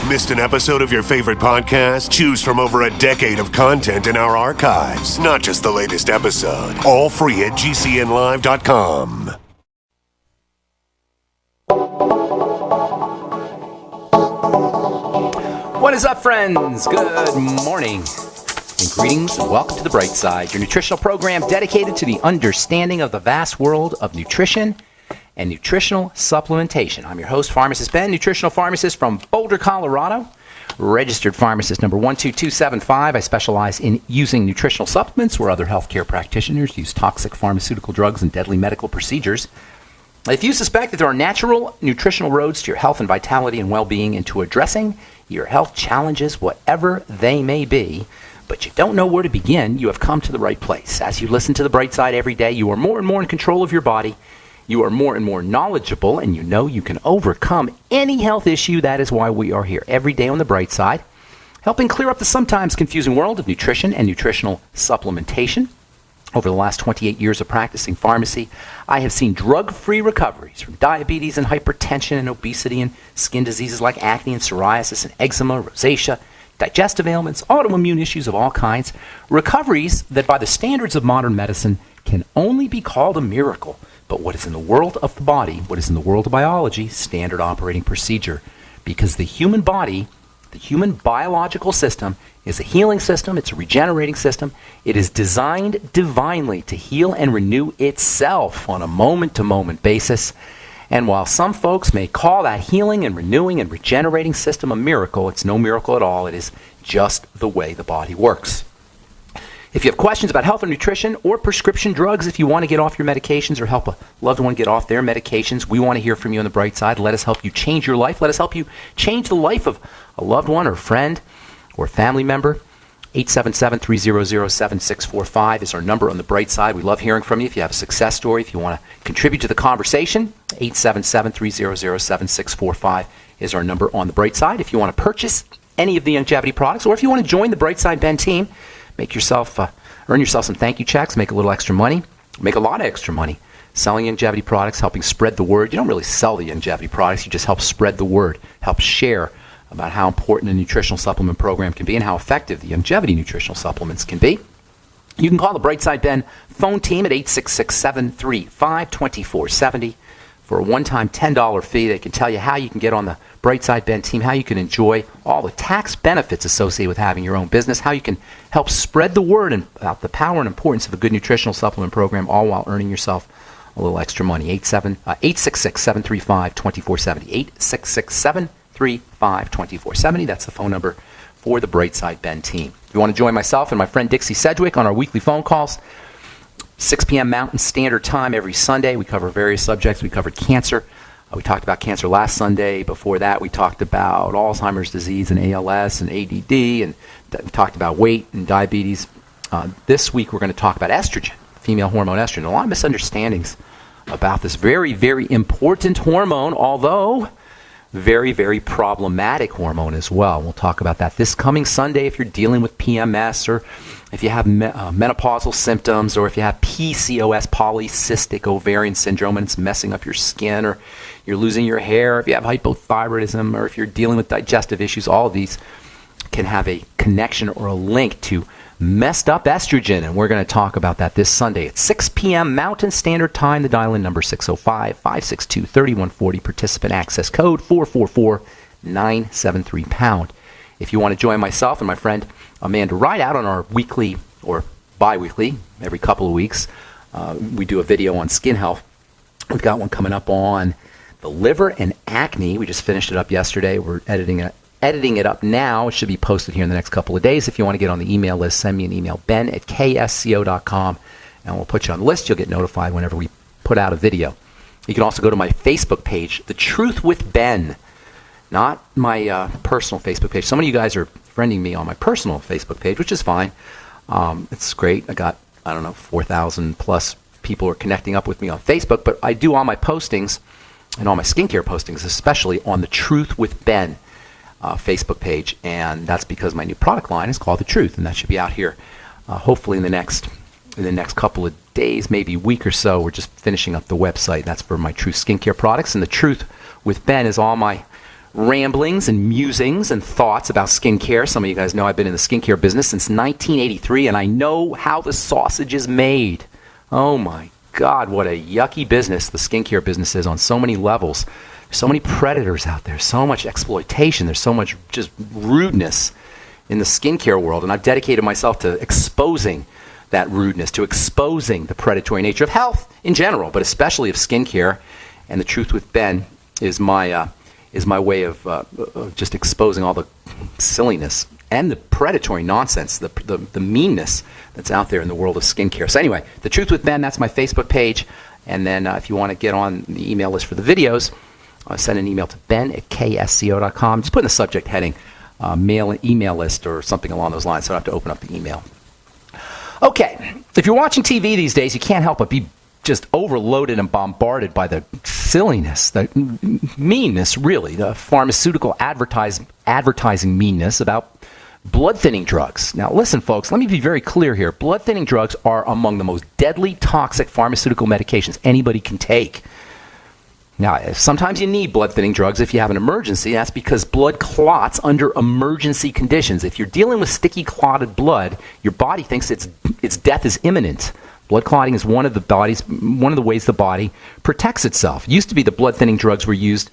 Missed an episode of your favorite podcast? Choose from over a decade of content in our archives, not just the latest episode. All free at GCNlive.com. What is up, friends? Good morning and greetings and welcome to The Bright Side, your nutritional program dedicated to the understanding of the vast world of nutrition and nutritional supplementation. I'm your host, Pharmacist Ben, nutritional pharmacist from Boulder, Colorado, registered pharmacist number 12275. I specialize in using nutritional supplements where other healthcare practitioners use toxic pharmaceutical drugs and deadly medical procedures. If you suspect that there are natural nutritional roads to your health and vitality and well-being and to addressing your health challenges, whatever they may be, but you don't know where to begin, you have come to the right place. As you listen to The Bright Side every day, you are more and more in control of your body. You are more and more knowledgeable, and you know you can overcome any health issue. That is why we are here every day on The Bright Side, helping clear up the sometimes confusing world of nutrition and nutritional supplementation. Over the last 28 years of practicing pharmacy, I have seen drug-free recoveries from diabetes and hypertension and obesity and skin diseases like acne and psoriasis and eczema, rosacea, digestive ailments, autoimmune issues of all kinds. Recoveries that by the standards of modern medicine can only be called a miracle. But what is in the world of the body, what is in the world of biology, standard operating procedure. Because the human body, the human biological system, is a healing system, it's a regenerating system. It is designed divinely to heal and renew itself on a moment-to-moment basis. And while some folks may call that healing and renewing and regenerating system a miracle, it's no miracle at all. It is just the way the body works. If you have questions about health or nutrition or prescription drugs, if you want to get off your medications or help a loved one get off their medications, we want to hear from you on The Bright Side. Let us help you change your life. Let us help you change the life of a loved one or friend or family member. 877-300-7645 is our number on The Bright Side. We love hearing from you. If you have a success story, if you want to contribute to the conversation, 877-300-7645 is our number on The Bright Side. If you want to purchase any of the longevity products, or if you want to join the Bright Side Ben team, earn yourself some thank you checks, make a little extra money, make a lot of extra money selling longevity products, helping spread the word. You don't really sell the longevity products, you just help spread the word, help share about how important a nutritional supplement program can be and how effective the longevity nutritional supplements can be. You can call the Bright Side Ben phone team at 866-735-2470 for a one-time $10 fee. They can tell you how you can get on the Bright Side Ben team, how you can enjoy all the tax benefits associated with having your own business, how you can help spread the word about the power and importance of a good nutritional supplement program, all while earning yourself a little extra money. 866-735-2470. 866-735-2470. That's the phone number for the Bright Side Ben team. If you want to join myself and my friend Dixie Sedgwick on our weekly phone calls, 6 p.m. Mountain Standard Time every Sunday. We cover various subjects. We covered cancer. We talked about cancer last Sunday. Before that, we talked about Alzheimer's disease and ALS and ADD, and we talked about weight and diabetes. This week, we're going to talk about estrogen, female hormone estrogen. A lot of misunderstandings about this very, very important hormone, although very, very problematic hormone as well. We'll talk about that this coming Sunday if you're dealing with PMS, or if you have menopausal symptoms, or if you have PCOS, polycystic ovarian syndrome, and it's messing up your skin, or you're losing your hair, if you have hypothyroidism, or if you're dealing with digestive issues. All of these can have a connection or a link to messed up estrogen, and we're going to talk about that this Sunday at 6 p.m. Mountain Standard Time. The dial-in number 605-562-3140. Participant access code 444-973#. If you want to join myself and my friend Amanda Rideout on our weekly or bi-weekly, every couple of weeks, we do a video on skin health. We've got one coming up on the liver and acne. We just finished it up yesterday. We're editing it up now. It should be posted here in the next couple of days. If you want to get on the email list, send me an email, ben@ksco.com, and we'll put you on the list. You'll get notified whenever we put out a video. You can also go to my Facebook page, The Truth with Ben, not my personal Facebook page. Some of you guys are friending me on my personal Facebook page, which is fine. It's great. I got, 4,000 plus people are connecting up with me on Facebook, but I do all my postings and all my skincare postings, especially on The Truth with Ben Facebook page, and that's because my new product line is called The Truth, and that should be out here hopefully in the next couple of days, maybe week or so. We're just finishing up the website. That's for my Truth skincare products, and The Truth with Ben is all my ramblings and musings and thoughts about skincare. Some of you guys know I've been in the skincare business since 1983, and I know how the sausage is made. Oh my God, what a yucky business the skincare business is on so many levels. There's so many predators out there, so much exploitation, there's so much just rudeness in the skincare world, and I've dedicated myself to exposing that rudeness, to exposing the predatory nature of health in general, but especially of skincare. And the Truth with Ben is my way of just exposing all the silliness and the predatory nonsense, the meanness that's out there in the world of skincare. So anyway, The Truth with Ben, that's my Facebook page. And then if you want to get on the email list for the videos, send an email to ben@ksco.com. Just put in the subject heading, email list or something along those lines, so I don't have to open up the email. Okay, if you're watching TV these days, you can't help but be just overloaded and bombarded by the silliness, the meanness, really, the pharmaceutical advertising meanness about blood-thinning drugs. Now, listen, folks, let me be very clear here. Blood-thinning drugs are among the most deadly, toxic pharmaceutical medications anybody can take. Now, sometimes you need blood-thinning drugs if you have an emergency. That's because blood clots under emergency conditions. If you're dealing with sticky, clotted blood, your body thinks its death is imminent. Blood clotting is one of the ways the body protects itself. It used to be the blood-thinning drugs were used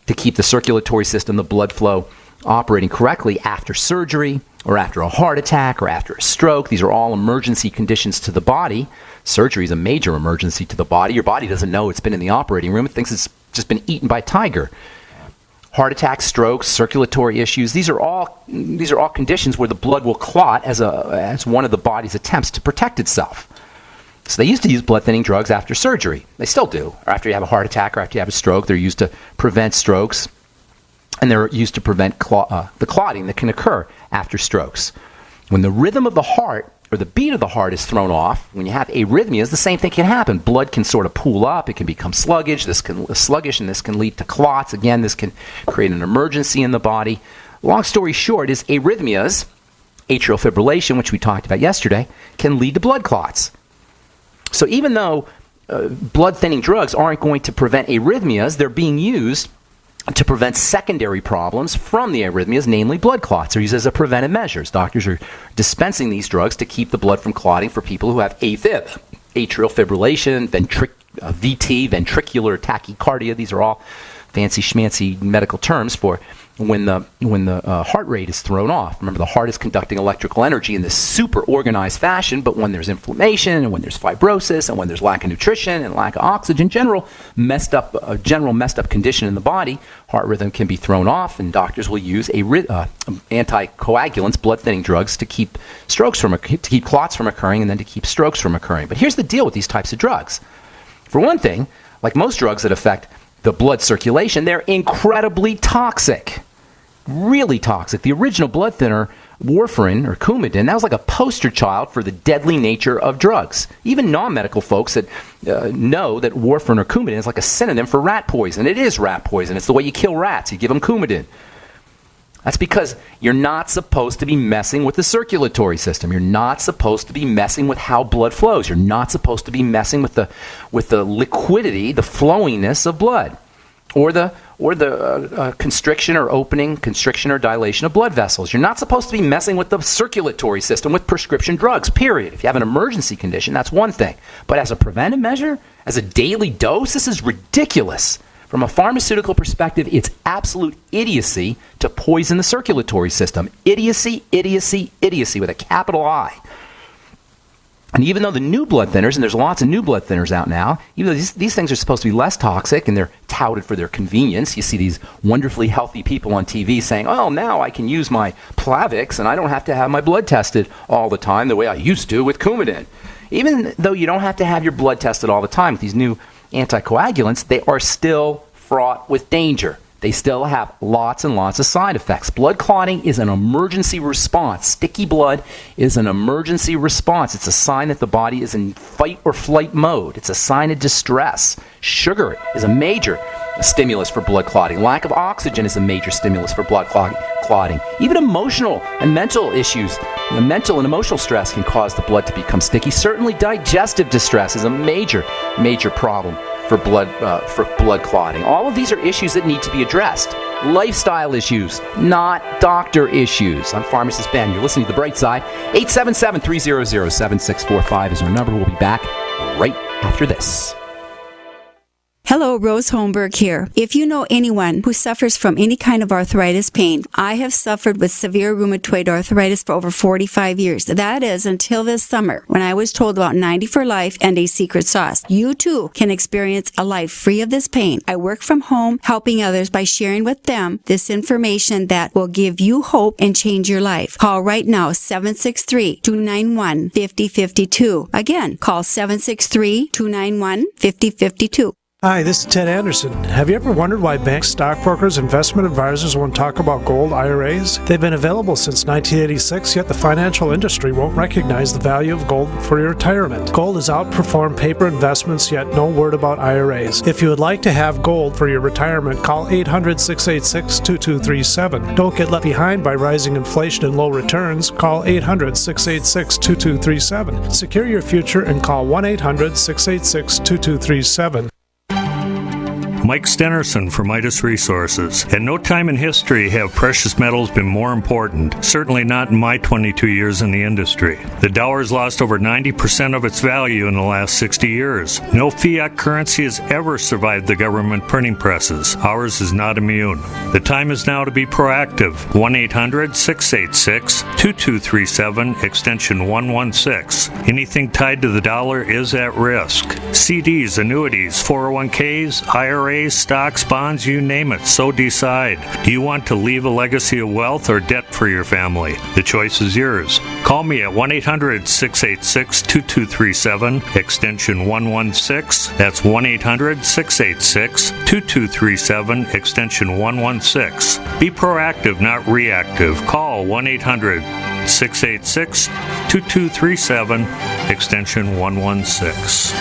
to keep the circulatory system, the blood flow, operating correctly after surgery or after a heart attack or after a stroke. These are all emergency conditions to the body. Surgery is a major emergency to the body. Your body doesn't know it's been in the operating room. It thinks it's just been eaten by a tiger. Heart attacks, strokes, circulatory issues, these are all conditions where the blood will clot as one of the body's attempts to protect itself. So they used to use blood-thinning drugs after surgery. They still do. Or after you have a heart attack or after you have a stroke, they're used to prevent strokes. And they're used to prevent the clotting that can occur after strokes. When the rhythm of the heart or the beat of the heart is thrown off, when you have arrhythmias, the same thing can happen. Blood can sort of pool up. It can become sluggish. And this can lead to clots. Again, this can create an emergency in the body. Long story short is arrhythmias, atrial fibrillation, which we talked about yesterday, can lead to blood clots. So even though blood-thinning drugs aren't going to prevent arrhythmias, they're being used to prevent secondary problems from the arrhythmias, namely blood clots. They're used as a preventive measures. Doctors are dispensing these drugs to keep the blood from clotting for people who have AFib, atrial fibrillation, VT, ventricular tachycardia. These are all fancy schmancy medical terms for when the heart rate is thrown off. Remember, the heart is conducting electrical energy in this super organized fashion, but when there's inflammation and when there's fibrosis and when there's lack of nutrition and lack of oxygen, general messed up condition in the body, heart rhythm can be thrown off, and doctors will use anticoagulants, blood-thinning drugs, to keep clots from occurring and then to keep strokes from occurring. But here's the deal with these types of drugs. For one thing, like most drugs that affect the blood circulation, they're incredibly toxic. Really toxic. The original blood thinner, warfarin or Coumadin, that was like a poster child for the deadly nature of drugs. Even non-medical folks that know that warfarin or Coumadin is like a synonym for rat poison. It is rat poison. It's the way you kill rats. You give them Coumadin. That's because you're not supposed to be messing with the circulatory system. You're not supposed to be messing with how blood flows. You're not supposed to be messing with the liquidity, the flowingness of blood, or the constriction or dilation of blood vessels. You're not supposed to be messing with the circulatory system with prescription drugs, period. If you have an emergency condition, that's one thing. But as a preventive measure, as a daily dose, this is ridiculous. From a pharmaceutical perspective, it's absolute idiocy to poison the circulatory system. Idiocy, idiocy, idiocy with a capital I. And even though the new blood thinners, and there's lots of new blood thinners out now, even though these things are supposed to be less toxic and they're touted for their convenience, you see these wonderfully healthy people on TV saying, oh, now I can use my Plavix and I don't have to have my blood tested all the time the way I used to with Coumadin. Even though you don't have to have your blood tested all the time with these new anticoagulants, they are still fraught with danger. They still have lots and lots of side effects. Blood clotting is an emergency response. Sticky blood is an emergency response. It's a sign that the body is in fight or flight mode. It's a sign of distress. Sugar is a major stimulus for blood clotting. Lack of oxygen is a major stimulus for blood clotting. Even emotional and mental issues, mental and emotional stress can cause the blood to become sticky. Certainly digestive distress is a major problem for blood clotting. All of these are issues that need to be addressed. lifestyle issues, not doctor issues. I'm Pharmacist Ben. You're listening to The Bright Side. 877-300-7645 is our number. We'll be back right after this. Hello, Rose Holmberg here. If you know anyone who suffers from any kind of arthritis pain, I have suffered with severe rheumatoid arthritis for over 45 years. That is until this summer, when I was told about 90 for Life and a secret sauce. You too can experience a life free of this pain. I work from home, helping others by sharing with them this information that will give you hope and change your life. Call right now, 763-291-5052. Again, call 763-291-5052. Hi, this is Ted Anderson. Have you ever wondered why banks, stockbrokers, investment advisors won't talk about gold IRAs? They've been available since 1986, yet the financial industry won't recognize the value of gold for your retirement. Gold has outperformed paper investments, yet no word about IRAs. If you would like to have gold for your retirement, call 800-686-2237. Don't get left behind by rising inflation and low returns. Call 800-686-2237. Secure your future and call 1-800-686-2237. Mike Stenerson from Midas Resources. At no time in history have precious metals been more important, certainly not in my 22 years in the industry. The dollar has lost over 90% of its value in the last 60 years. No fiat currency has ever survived the government printing presses. Ours is not immune. The time is now to be proactive. 1-800-686-2237, extension 116. Anything tied to the dollar is at risk. CDs, annuities, 401ks, IRAs, stocks, bonds, you name it, so decide. Do you want to leave a legacy of wealth or debt for your family? The choice is yours. Call me at 1-800-686-2237, extension 116. That's 1-800-686-2237, extension 116. Be proactive, not reactive. Call 1-800-686-2237, extension 116.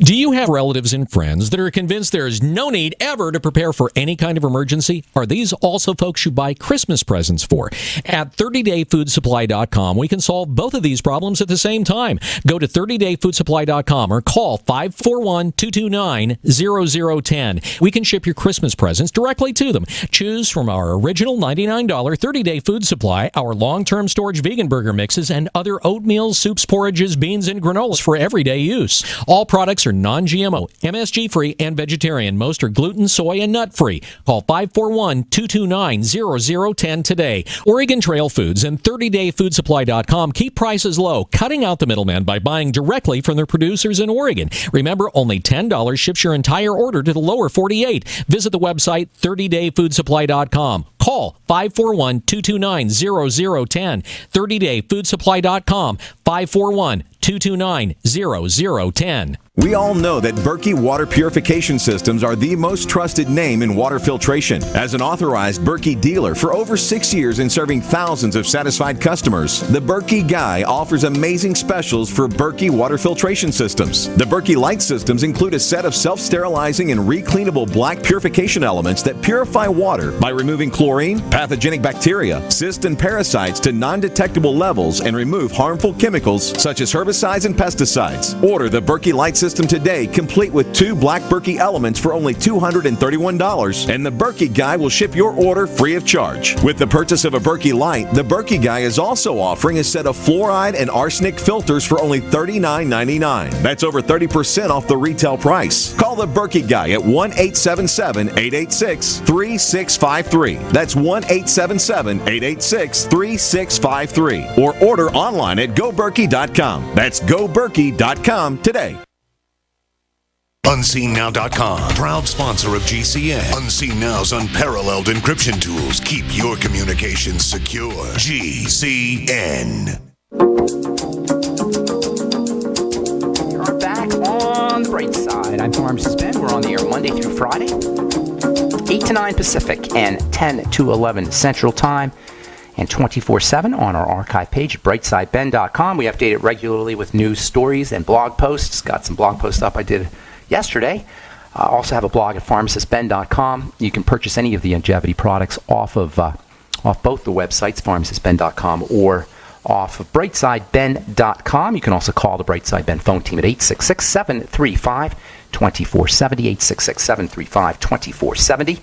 Do you have relatives and friends that are convinced there is no need ever to prepare for any kind of emergency? Are these also folks you buy Christmas presents for? At 30dayfoodsupply.com, we can solve both of these problems at the same time. Go to 30dayfoodsupply.com or call 541-229-0010. We can ship your Christmas presents directly to them. Choose from our original $99 30-day food supply, our long-term storage vegan burger mixes, and other oatmeal, soups, porridges, beans, and granolas for everyday use. All products are non-GMO, MSG-free, and vegetarian. Most are gluten, soy, and nut-free. Call 541-229-0010 today. Oregon Trail Foods and 30dayfoodsupply.com keep prices low, cutting out the middleman by buying directly from their producers in Oregon. Remember, only $10 ships your entire order to the lower 48. Visit the website 30dayfoodsupply.com. Call 541-229-0010. 30dayfoodsupply.com. 541-229-0010. We all know that Berkey Water Purification Systems are the most trusted name in water filtration. As an authorized Berkey dealer for over 6 years and serving thousands of satisfied customers, the Berkey Guy offers amazing specials for Berkey water filtration systems. The Berkey Light systems include a set of self-sterilizing and recleanable black purification elements that purify water by removing chlorine, pathogenic bacteria, cysts, and parasites to non-detectable levels and remove harmful chemicals such as herbicides and pesticides. Order the Berkey Light system today, complete with 2 black Berkey elements for only $231, and the Berkey Guy will ship your order free of charge. With the purchase of a Berkey Light, the Berkey Guy is also offering a set of fluoride and arsenic filters for only $39.99. That's over 30% off the retail price. Call the Berkey Guy at 1-877-886-3653. That's 1-877-886-3653. Or order online at goberkey.com. That's goberkey.com today. UnseenNow.com, proud sponsor of GCN. Unseen Now's unparalleled encryption tools keep your communications secure. GCN. We are back on the bright side. I'm Pharmacist Ben. We're on the air Monday through Friday, 8 to 9 Pacific and 10 to 11 Central Time, and 24/7 on our archive page at brightsideben.com. We update it regularly with news stories and blog posts. Got some blog posts up I did yesterday. Also have a blog at pharmacistben.com. You can purchase any of the longevity products off both the websites, pharmacistben.com or off of brightsideben.com. You can also call the Brightside Ben phone team at 866-735 866-735-2470,